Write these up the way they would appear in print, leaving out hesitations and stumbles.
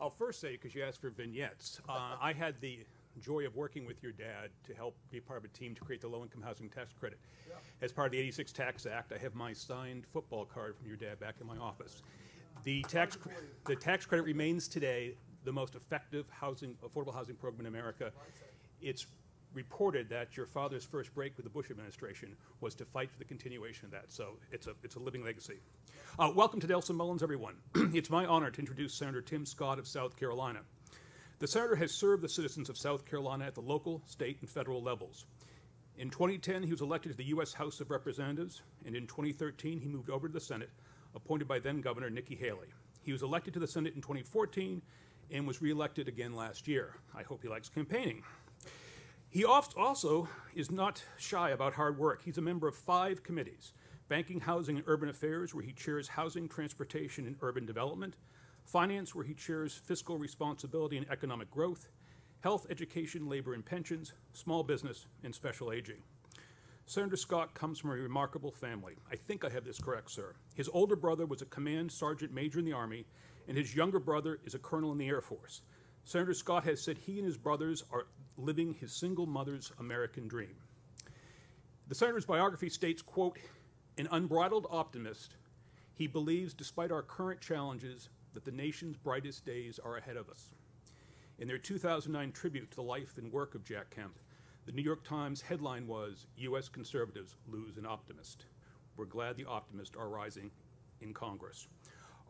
I'll first say, because you asked for vignettes, I had the joy of working with your dad to help be part of a team to create the low-income housing tax credit. Yeah. As part of the '86 Tax Act, I have my signed football card from your dad back in my office. The tax credit remains today the most effective affordable housing program in America. It's reported that your father's first break with the Bush administration was to fight for the continuation of that. So it's a living legacy. Welcome to Nelson Mullins, everyone. It's my honor to introduce Senator Tim Scott of South Carolina. The senator has served the citizens of South Carolina at the local, state, and federal levels. In 2010, he was elected to the U.S. House of Representatives, and in 2013, he moved over to the Senate, appointed by then-Governor Nikki Haley. He was elected to the Senate in 2014 and was reelected again last year. I hope he likes campaigning. He also is not shy about hard work. He's a member of 5 committees: Banking, Housing, and Urban Affairs, where he chairs Housing, Transportation, and Urban Development; Finance, where he chairs Fiscal Responsibility and Economic Growth; Health, Education, Labor, and Pensions; Small Business, and Special Aging. Senator Scott comes from a remarkable family. I think I have this correct, sir. His older brother was a command sergeant major in the Army, and his younger brother is a colonel in the Air Force. Senator Scott has said he and his brothers are living his single mother's American dream. The senator's biography states, quote, "An unbridled optimist, he believes, despite our current challenges, that the nation's brightest days are ahead of us." In their 2009 tribute to the life and work of Jack Kemp, the New York Times headline was, "U.S. conservatives lose an optimist." We're glad the optimists are rising in Congress.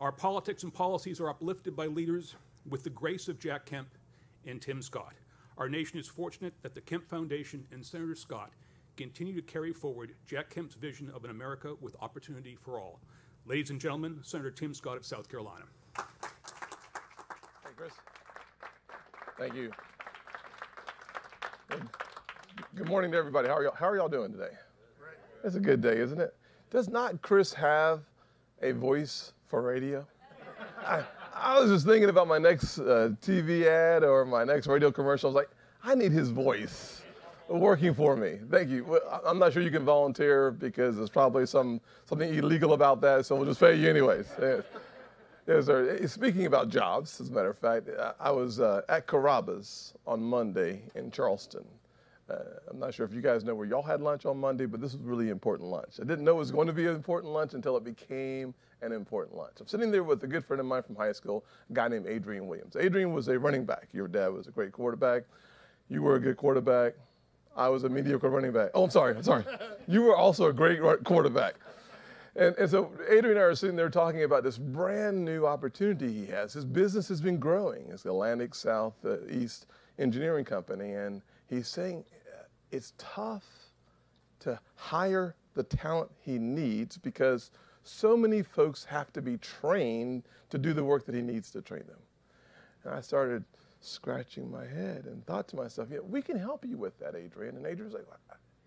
Our politics and policies are uplifted by leaders with the grace of Jack Kemp and Tim Scott. Our nation is fortunate that the Kemp Foundation and Senator Scott continue to carry forward Jack Kemp's vision of an America with opportunity for all. Ladies and gentlemen, Senator Tim Scott of South Carolina. Hey, Chris. Thank you. Good morning to everybody. How are y'all doing today? Great. It's a good day, isn't it? Does not Chris have a voice for radio? I was just thinking about my next TV ad or my next radio commercial. I was like, I need his voice working for me. Thank you. Well, I'm not sure you can volunteer because there's probably something illegal about that, so we'll just pay you anyways. Yes, sir. Speaking about jobs, as a matter of fact, I was at Carrabba's on Monday in Charleston. I'm not sure if you guys know where y'all had lunch on Monday, but this was really important lunch. I didn't know it was going to be an important lunch until it became an important lunch. I'm sitting there with a good friend of mine from high school, a guy named Adrian Williams. Adrian was a running back. Your dad was a great quarterback. You were a good quarterback. I was a mediocre running back. Oh, I'm sorry. You were also a great quarterback. And so Adrian and I are sitting there talking about this brand new opportunity he has. His business has been growing. It's the Atlantic South East Engineering Company. And he's saying it's tough to hire the talent he needs because so many folks have to be trained to do the work that he needs to train them. And I started scratching my head and thought to myself, we can help you with that, Adrian. And Adrian was like,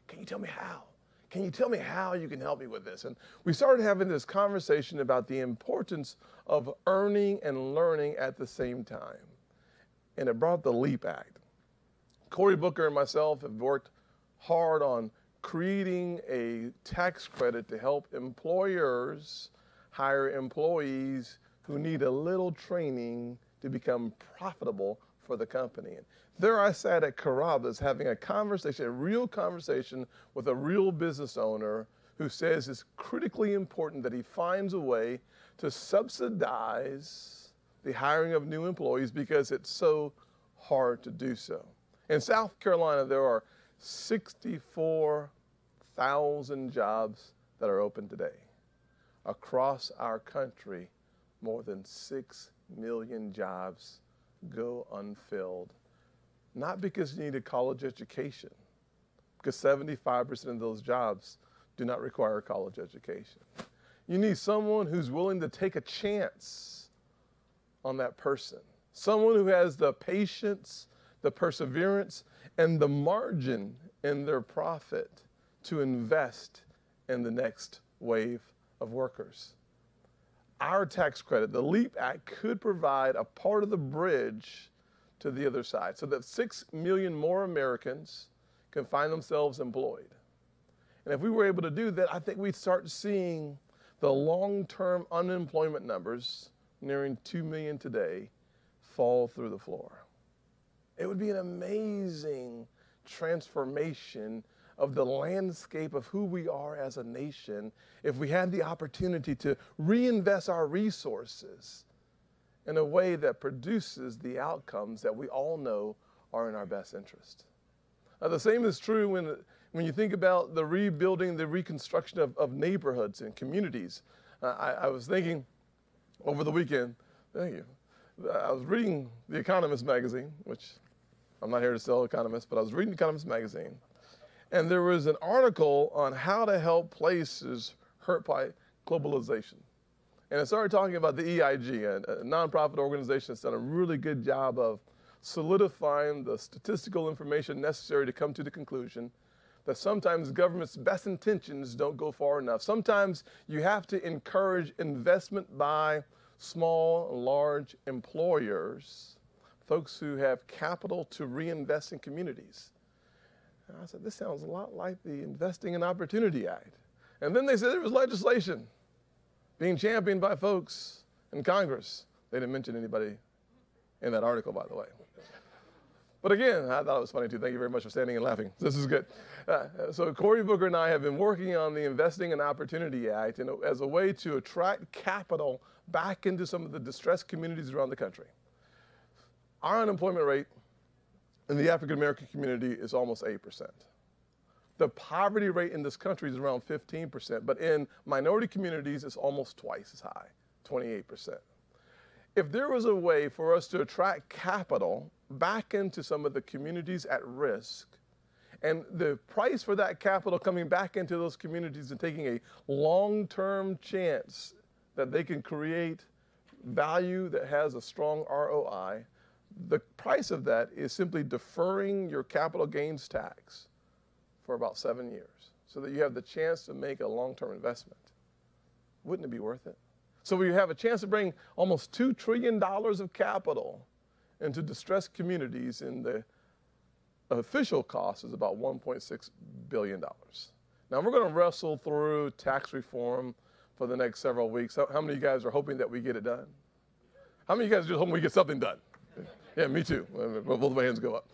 can you tell me how? Can you tell me how you can help me with this? And we started having this conversation about the importance of earning and learning at the same time. And it brought the LEAP Act. Cory Booker and myself have worked hard on creating a tax credit to help employers hire employees who need a little training to become profitable for the company. And there I sat at Carrabba's having a real conversation with a real business owner who says it's critically important that he finds a way to subsidize the hiring of new employees because it's so hard to do so. In South Carolina, there are 64,000 jobs that are open today. Across our country, more than 6 million jobs go unfilled. Not because you need a college education, because 75% of those jobs do not require a college education. You need someone who's willing to take a chance on that person. Someone who has the patience, the perseverance, and the margin in their profit to invest in the next wave of workers. Our tax credit, the LEAP Act, could provide a part of the bridge to the other side so that 6 million more Americans can find themselves employed. And if we were able to do that, I think we'd start seeing the long-term unemployment numbers nearing 2 million today fall through the floor. It would be an amazing transformation of the landscape of who we are as a nation if we had the opportunity to reinvest our resources in a way that produces the outcomes that we all know are in our best interest. The same is true when you think about the rebuilding, the reconstruction of neighborhoods and communities. I was thinking over the weekend, thank you, I was reading The Economist magazine, which I'm not here to sell Economist, but I was reading The Economist magazine, and there was an article on how to help places hurt by globalization. And it started talking about the EIG, a nonprofit organization that's done a really good job of solidifying the statistical information necessary to come to the conclusion that sometimes government's best intentions don't go far enough. Sometimes you have to encourage investment by small and large employers, folks who have capital to reinvest in communities. And I said, this sounds a lot like the Investing in Opportunity Act. And then they said there was legislation being championed by folks in Congress. They didn't mention anybody in that article, by the way. But again, I thought it was funny too. Thank you very much for standing and laughing. This is good. So Cory Booker and I have been working on the Investing in Opportunity Act as a way to attract capital back into some of the distressed communities around the country. Our unemployment rate in the African American community is almost 8%. The poverty rate in this country is around 15%, but in minority communities, it's almost twice as high, 28%. If there was a way for us to attract capital back into some of the communities at risk, and the price for that capital coming back into those communities and taking a long-term chance that they can create value that has a strong ROI, the price of that is simply deferring your capital gains tax for about 7 years so that you have the chance to make a long-term investment. Wouldn't it be worth it? So we have a chance to bring almost $2 trillion of capital into distressed communities, and the official cost is about $1.6 billion. Now we're going to wrestle through tax reform for the next several weeks. How many of you guys are hoping that we get it done? How many of you guys are just hoping we get something done? Yeah, me too. Both of my hands go up.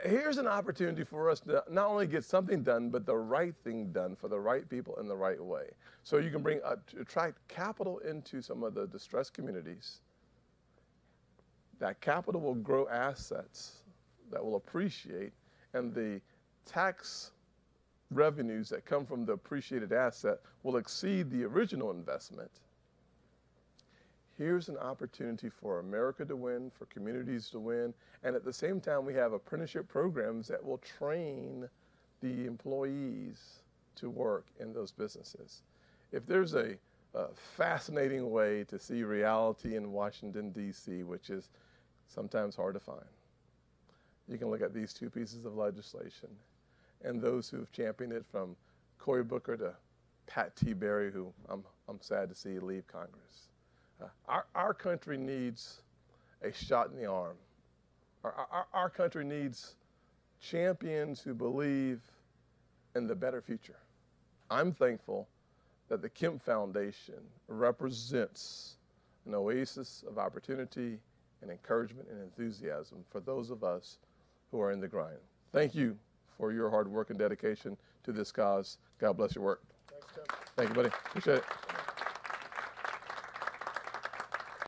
Here's an opportunity for us to not only get something done, but the right thing done for the right people in the right way. So you can attract capital into some of the distressed communities. That capital will grow assets that will appreciate, and the tax revenues that come from the appreciated asset will exceed the original investment. Here's an opportunity for America to win, for communities to win, and at the same time we have apprenticeship programs that will train the employees to work in those businesses. If there's a fascinating way to see reality in Washington, D.C., which is sometimes hard to find, you can look at these two pieces of legislation and those who have championed it, from Cory Booker to Pat T. Berry, who I'm sad to see leave Congress. Our country needs a shot in the arm. Our country needs champions who believe in the better future. I'm thankful that the Kemp Foundation represents an oasis of opportunity and encouragement and enthusiasm for those of us who are in the grind. Thank you for your hard work and dedication to this cause. God bless your work. Thanks, Tim. Thank you, buddy. Appreciate it.